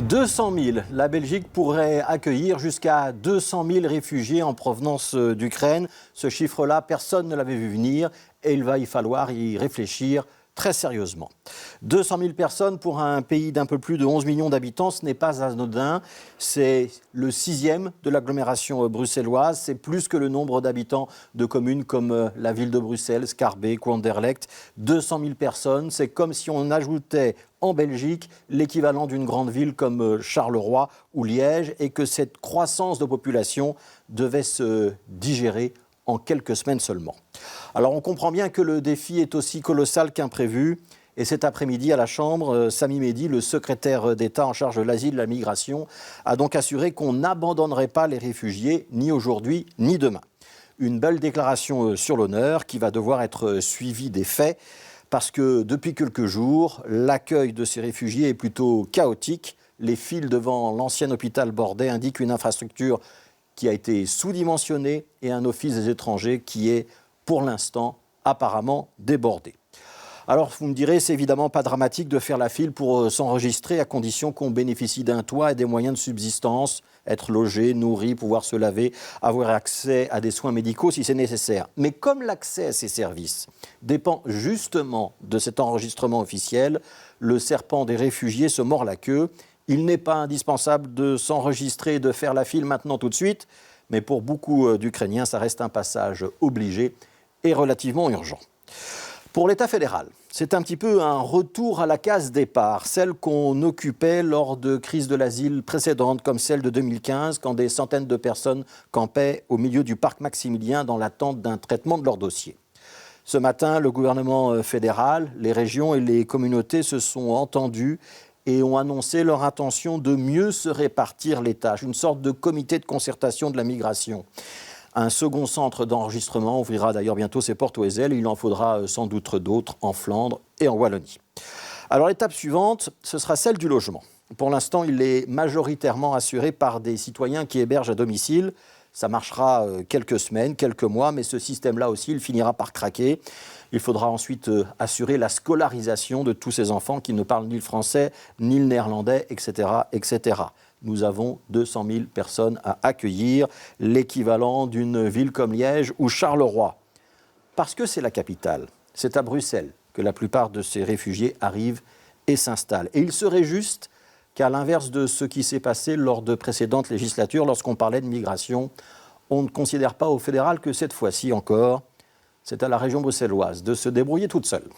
200 000. La Belgique pourrait accueillir jusqu'à 200 000 réfugiés en provenance d'Ukraine. Ce chiffre-là, personne ne l'avait vu venir et il va y falloir y réfléchir très sérieusement. 200 000 personnes pour un pays d'un peu plus de 11 millions d'habitants, ce n'est pas anodin. C'est le 6e de l'agglomération bruxelloise. C'est plus que le nombre d'habitants de communes comme la ville de Bruxelles, Schaerbeek ou Anderlecht. 200 000 personnes, c'est comme si on ajoutait en Belgique l'équivalent d'une grande ville comme Charleroi ou Liège et que cette croissance de population devait se digérer en quelques semaines seulement. Alors on comprend bien que le défi est aussi colossal qu'imprévu. Et cet après-midi à la Chambre, Sami Medi, le secrétaire d'État en charge de l'asile et de la migration, a donc assuré qu'on n'abandonnerait pas les réfugiés, ni aujourd'hui, ni demain. Une belle déclaration sur l'honneur qui va devoir être suivie des faits, parce que depuis quelques jours, l'accueil de ces réfugiés est plutôt chaotique. Les files devant l'ancien hôpital Bordet indiquent une infrastructure qui a été sous-dimensionnée et un office des étrangers qui est, pour l'instant, apparemment débordé. Alors, vous me direz, c'est évidemment pas dramatique de faire la file pour s'enregistrer à condition qu'on bénéficie d'un toit et des moyens de subsistance, être logé, nourri, pouvoir se laver, avoir accès à des soins médicaux si c'est nécessaire. Mais comme l'accès à ces services dépend justement de cet enregistrement officiel, le serpent des réfugiés se mord la queue. Il n'est pas indispensable de s'enregistrer et de faire la file maintenant tout de suite, mais pour beaucoup d'Ukrainiens, ça reste un passage obligé et relativement urgent. Pour l'État fédéral, c'est un petit peu un retour à la case départ, celle qu'on occupait lors de crises de l'asile précédentes, comme celle de 2015, quand des centaines de personnes campaient au milieu du parc Maximilien dans l'attente d'un traitement de leur dossier. Ce matin, le gouvernement fédéral, les régions et les communautés se sont entendus et ont annoncé leur intention de mieux se répartir les tâches, une sorte de comité de concertation de la migration. Un second centre d'enregistrement ouvrira d'ailleurs bientôt ses portes au Ezel. Il en faudra sans doute d'autres en Flandre et en Wallonie. Alors l'étape suivante, ce sera celle du logement. Pour l'instant, il est majoritairement assuré par des citoyens qui hébergent à domicile. Ça marchera quelques semaines, quelques mois, mais ce système-là aussi, il finira par craquer. Il faudra ensuite assurer la scolarisation de tous ces enfants qui ne parlent ni le français, ni le néerlandais, etc., etc. Nous avons 200 000 personnes à accueillir, l'équivalent d'une ville comme Liège ou Charleroi. Parce que c'est la capitale, c'est à Bruxelles que la plupart de ces réfugiés arrivent et s'installent. Et il serait juste qu'à l'inverse de ce qui s'est passé lors de précédentes législatures, lorsqu'on parlait de migration, on ne considère pas au fédéral que cette fois-ci encore, c'est à la région bruxelloise de se débrouiller toute seule.